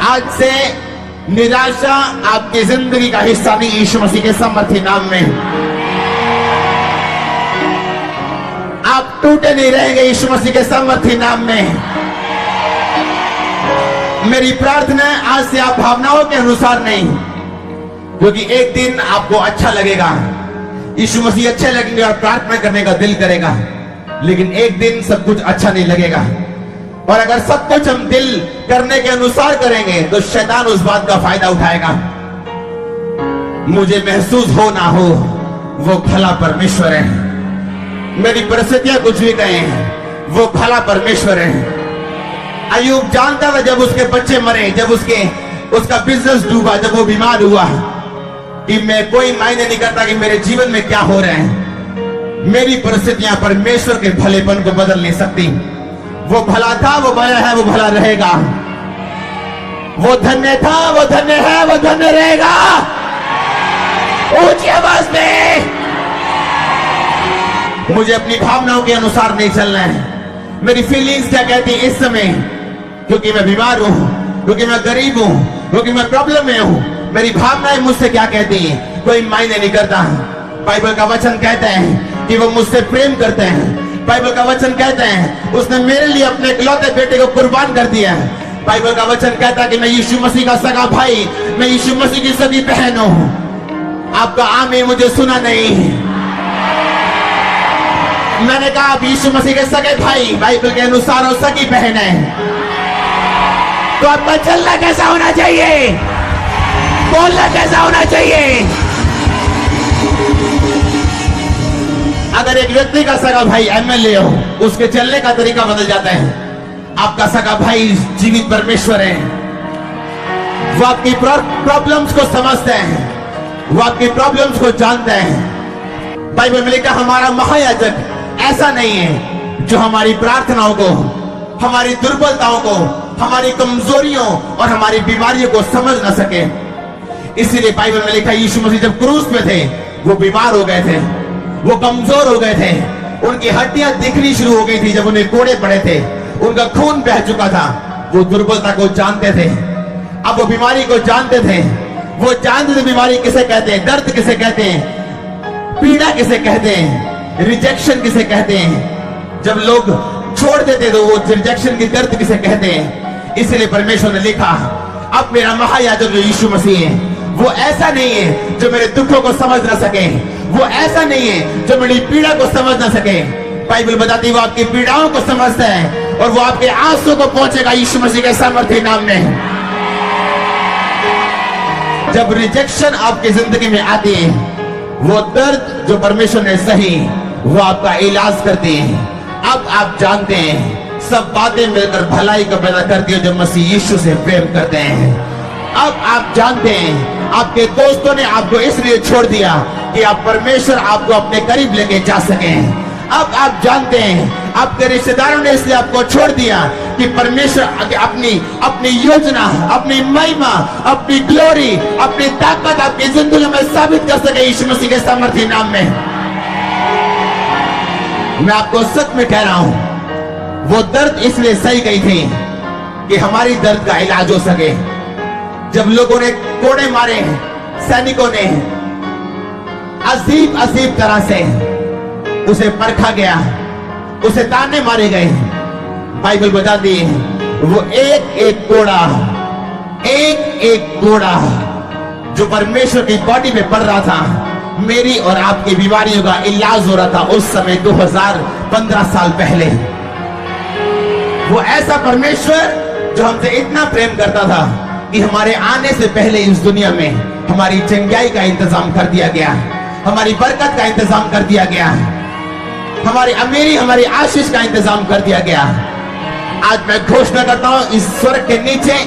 आज से निराशा आपकी जिंदगी का हिस्सा नहीं, यीशु मसीह के सामर्थी नाम में। आप टूटे नहीं रहेंगे यीशु मसीह के सामर्थी नाम में। मेरी प्रार्थना है आज से आप भावनाओं के अनुसार नहीं, क्योंकि एक दिन आपको अच्छा लगेगा, यीशु मसीह अच्छे लगेंगे और प्रार्थना करने का दिल करेगा, लेकिन एक दिन सब कुछ अच्छा नहीं लगेगा। और अगर सब कुछ हम दिल करने के अनुसार करेंगे तो शैतान उस बात का फायदा उठाएगा। मुझे महसूस हो ना हो, वो भला परमेश्वर है। मेरी परिस्थितियां कुछ भी कहें, वो भला परमेश्वर है। अय्यूब जानता था जब उसके बच्चे मरे, जब उसका बिजनेस डूबा, जब वो बीमार हुआ, कि मैं कोई मायने नहीं करता कि मेरे जीवन में क्या हो रहा है। मेरी परिस्थितियां परमेश्वर के भलेपन को बदल नहीं सकती। वो भला था, वो भला है, वो भला रहेगा। वो धन्य था, वो धन्य है, वो धन्य रहेगा। ऊंची आवाज में मुझे अपनी भावनाओं के अनुसार नहीं चलना है। मेरी फीलिंग्स क्या कहती है इस समय, क्योंकि मैं बीमार हूं, क्योंकि मैं गरीब हूं, क्योंकि मैं प्रॉब्लम में हूं, मेरी भावनाएं मुझसे क्या कहती हैं कोई मायने नहीं करता। बाइबल का वचन कहता है कि वो मुझसे प्रेम करते हैं। बाइबल का वचन कहता है उसने मेरे लिए अपने इकलौते बेटे को कुर्बान कर दिया है। बाइबल का वचन कहता है कि मैं यीशु मसीह का सगा भाई, मैं यीशु मसीह की सगी बहन हूं। आपका आमीन मुझे सुना नहीं। मैंने कहा आप यीशु मसीह के सगे भाई, बाइबल के अनुसार और सगी बहन है, तो आपका चलना कैसा होना चाहिए, बोलना कैसा होना चाहिए। अगर एक व्यक्ति का सगा भाई एमएलए हो, उसके चलने का तरीका बदल जाता है। आपका सगा भाई जीवित परमेश्वर है। वो आपकी प्रॉब्लम्स को समझते हैं, वो आपकी प्रॉब्लम्स को जानते हैं। बाइबल में लिखा हमारा महायाजक ऐसा नहीं है जो हमारी प्रार्थनाओं को, हमारी दुर्बलताओं को, हमारी कमजोरियों और हमारी बीमारियों को समझ ना सके। इसीलिए बाइबल में लिखा यीशु मसीह जब क्रूस पे थे, वो बीमार हो गए थे, वो कमजोर हो गए थे, उनकी हड्डियां दिखनी शुरू हो गई थी जब उन्हें कोड़े पड़े थे, उनका खून बह चुका था। वो दुर्बलता को जानते थे, अब वो बीमारी को जानते थे। वो जानते थे बीमारी किसे कहते हैं, दर्द किसे कहते हैं, पीड़ा किसे कहते हैं, रिजेक्शन किसे कहते हैं। जब लोग छोड़ देते तो वो रिजेक्शन की दर्द किसे कहते हैं। इसलिए परमेश्वर ने लिखा अब मेरा महायाजक जो यीशु मसीह है, वो ऐसा नहीं है जो मेरे दुखों को समझ ना सके, वो ऐसा नहीं है जो मेरी पीड़ा को समझ ना सके। बाइबल बताती है वो आपकी पीड़ाओं को समझता है और वो आपके आंसू को पहुंचेगा यीशु मसीह के सामर्थ्य नाम में। जब रिजेक्शन आपकी जिंदगी में आती है, वो दर्द जो परमेश्वर ने सही, वो आपका इलाज करती है। अब आप जानते हैं सब बातें मिलकर भलाई को पैदा करती है जो मसीह यीशु से प्रेम करते हैं। अब आप जानते हैं आपके दोस्तों ने आपको इसलिए छोड़ दिया कि आप परमेश्वर आपको अपने करीब लेके जा सके। अब आप जानते हैं आपके रिश्तेदारों ने इसलिए आपको छोड़ दिया कि परमेश्वर अपनी योजना, अपनी महिमा, अपनी ग्लोरी, अपनी ताकत आपकी जिंदगी में साबित कर सके यीशु मसीह के सामर्थ्य नाम में। मैं आपको सच में कह रहा हूं, वो दर्द इसलिए सही गई थी कि हमारी दर्द का इलाज हो सके। जब लोगों ने कोड़े मारे, सैनिकों ने अजीब अजीब तरह से उसे परखा गया, उसे ताने मारे गए। बाइबल बताती है वो एक एक कोड़ा जो परमेश्वर की बॉडी में पड़ रहा था, मेरी और आपकी बीमारियों का इलाज हो रहा था उस समय 2015 साल पहले। वो ऐसा परमेश्वर जो हमसे इतना प्रेम करता था कि हमारे आने से पहले इस दुनिया में हमारी चंगाई का इंतजाम कर दिया गया, हमारी बरकत का इंतजाम कर दिया गया, हमारी अमीरी, हमारी आशीष का इंतजाम कर दिया गया। आज मैं घोषणा करता हूं इस स्वर्ग के नीचे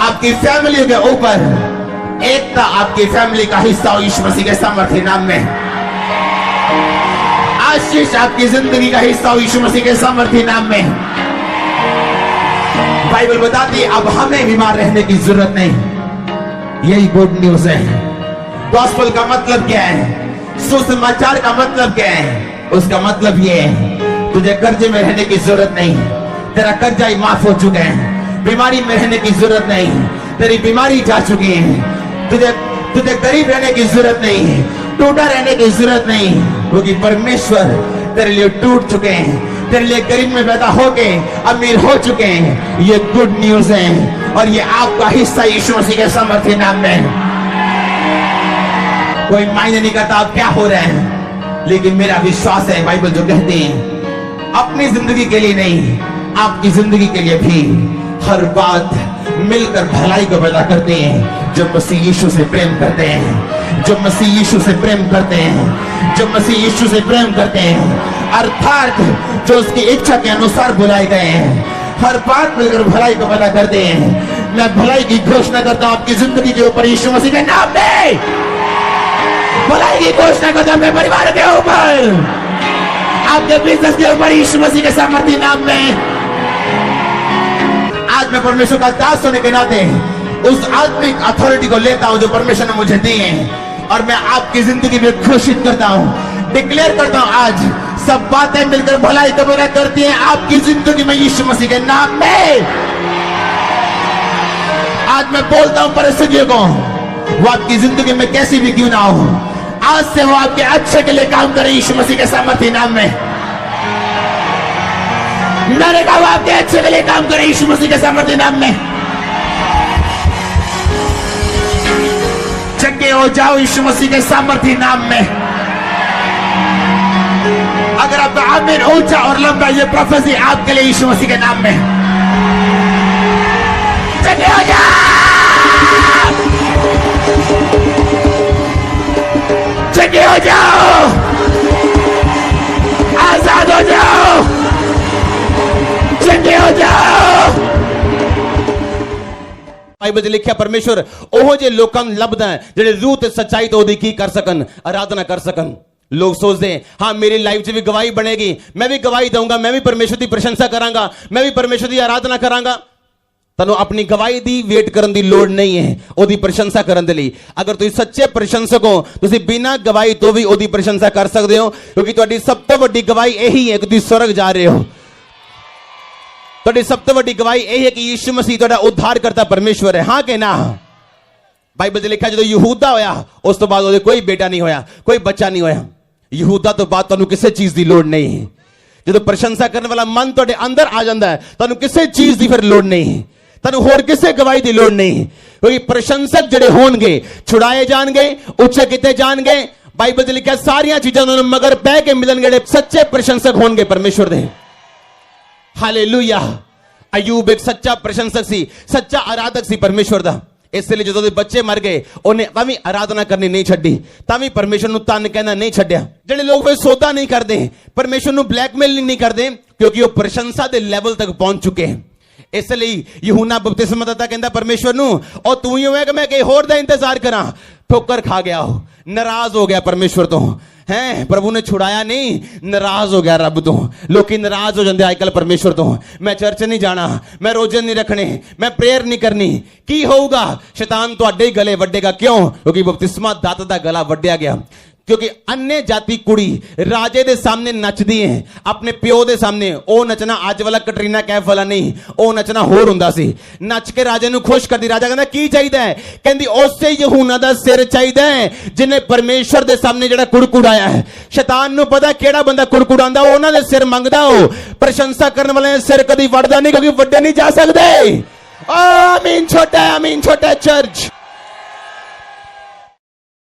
आपकी फैमिली के ऊपर एकता आपकी फैमिली का हिस्सा हो यीशु मसीह के सामर्थ्य नाम में। आशीष आपकी जिंदगी का हिस्सा हो यीशु मसीह के सामर्थ्य नाम में। बाइबल बताती है अब हमें बीमार रहने की जरूरत नहीं। यही गुड न्यूज है। गॉस्पेल का मतलब क्या है, सुसमाचार का मतलब क्या है? उसका मतलब ये है तुझे कर्जे में रहने की जरूरत नहीं, तेरा कर्जा ही माफ हो चुका है। बीमारी में रहने की जरूरत नहीं, तेरी बीमारी जा चुकी है। तुझे गरीब रहने की जरूरत नहीं है, टूटा रहने की जरूरत नहीं, क्योंकि परमेश्वर तेरे लिए टूट चुके हैं, तेरे लिए गरीब में पैदा होके अमीर हो चुके हैं। ये गुड न्यूज है और ये आपका हिस्सा यीशु मसीह के सामर्थ्य नाम में। कोई मायने नहीं करता आप क्या हो रहे हैं, लेकिन मेरा विश्वास है बाइबल जो कहती है अपनी जिंदगी के लिए नहीं, आपकी जिंदगी के लिए भी हर बात मिलकर भलाई को पैदा करते हैं जो मसीह यीशु से प्रेम करते हैं, जो मसीह यीशु से प्रेम करते हैं, जो मसीह यीशु से प्रेम करते हैं, अर्थात जो उसकी इच्छा के अनुसार बुलाए गए हैं। हर बात मिलकर भलाई को पैदा करते हैं। मैं भलाई की घोषणा करता हूं आपकी जिंदगी के ऊपर यीशु मसीह के नाम में। भलाई की घोषणा करता हूं अपने परिवार के ऊपर, आपके बिजनेस के ऊपर यीशु मसीह के सामर्थ्य नाम में। आज मैं परमेश्वर का दास होने के नाते उस आत्मिक अथॉरिटी को लेता हूं जो परमेश्वर ने मुझे दी है, और मैं आपकी जिंदगी में घोषित करता हूं, डिक्लेयर करता हूं, आज सब बातें मिलकर भलाई को पैदा करती हैं आपकी जिंदगी में यीशु मसीह के नाम में। आज मैं बोलता हूं परिस्थितियों को, वो आपकी जिंदगी में कैसी भी क्यों ना हो, आज से वो आपके अच्छे के लिए काम करे यीशु मसीह के सामर्थ्य नाम में। मैंने कहा वो आपके अच्छे के लिए काम करे यीशु मसीह के सामर्थ्य नाम में। चंगे हो जाओ यीशु मसीह के सामर्थ्य नाम में। अगर आप आमीन ऊंचा और लंबा, ये प्रोफेसी आपके लिए यीशु मसीह के नाम में। चंगे हो जाओ, चंगे हो जाओ, आजाद हो जाओ, चंगे हो जाओ। बाइबल च लिखिया परमेश्वर ओहो जे लोकां नूं लभदा है जेड़े रूह ते सच्चाई तो ओदी की कर सकन, आराधना कर सकन। लोग सोचते हैं हाँ मेरी लाइफ च भी गवाही बनेगी, मैं भी गवाही दूंगा, मैं भी परमेश्वर की प्रशंसा करांगा, मैं भी परमेश्वर की आराधना करांगा। तनु अपनी गवाही दी वेट करन दी लोड़ नहीं है, ओदी प्रशंसा करन दे लई। अगर तुसीं सच्चे प्रशंसक हो, तुसीं बिना गवाही तो भी ओदी प्रशंसा कर सकते हो, क्योंकि तुहाडी सब तो वड्डी गवाही यही है कि तुसीं स्वर्ग जा रहे हो। तुहाडी सब तो वड्डी गवाही यही है कि यीशु मसीह तुहाडा उद्धार करता परमेश्वर है। हाँ कि ना? बाइबल च लिखा जो यहूदा होया उस तो बाद ओदे कोई बेटा नहीं होया, कोई बच्चा नहीं होया। यहूदा तो बाद तुहानू किसी चीज की लोड़ नहीं है। जो प्रशंसा करने वाला मन तुहाडे अंदर आ जाता है, तुहानू किसी चीज की फिर लोड़ नहीं है, तुहानू होर किसी गवाही की लोड़ नहीं है, क्योंकि प्रशंसक जिहड़े होणगे छुड़ाए जाणगे, उच्चे किते जाणगे। बाइबल च लिखा सारियां चीजां उन्हां नूं मगर पै के मिलणगे जिहड़े सच्चे प्रशंसक होणगे परमेश्वर दे। हालेलुया। अयूब एक सच्चा प्रशंसक सी, सच्चा आराधक सी परमेश्वर दा। इसलिए जो बच्चे मर गए उन्हें तभी आराधना करनी नहीं छड़ी, तभी परमेश्वर नूं धन कहना नहीं छड्या। जिहड़े लोग फिर सौदा नहीं करते, परमेश्वर नूं ब्लैकमेल नहीं करते, क्योंकि वो प्रशंसा के लेवल तक पहुंच चुके हैं। इसलिए यूहन्ना बपतिस्मादाता कहंदा परमेश्वर नूं ओ तू ही है कि मैं कहीं होर दा इंतजार करा। ठोकर खा गया हो, नाराज हो गया परमेश्वर तो है, प्रभु ने छुड़ाया नहीं, नाराज हो गया रब तो। लोग नाराज हो जाते आजकल परमेश्वर तो। मैं चर्च नहीं जाना, मैं रोजे नहीं रखने, मैं प्रेयर नहीं करनी, की होगा? शैतान तुहाडे ही गले वड्डेगा। क्यों? क्योंकि बपतिस्मा दाता दा गला वड्डिया गया। क्योंकि अन्य जाति कुड़ी राजे दे सामने नचदी है, अपने प्यो दे सामने। ओ नचना अज वाला कटरीना कैफ वाला नहीं, ओ नचना होर हुंदा सी। नच के राजे नूं खुश करदी। राजा कहंदा की चाहिदा है? कहंदी उसे यूहन्ना दा सिर चाहिदा है जिन्हें परमेश्वर दे सामने जेड़ा कुड़कुड़ाया है। शैतान नूं पता केड़ा बंदा कुड़कुड़ांदा, उन्हां दे सिर मंगदा हो। प्रशंसा करने वाले सिर कदी वड़दा नहीं, क्योंकि वड्डे नहीं जा सकदे। आमीन छोटा, आमीन छोटा चर्च।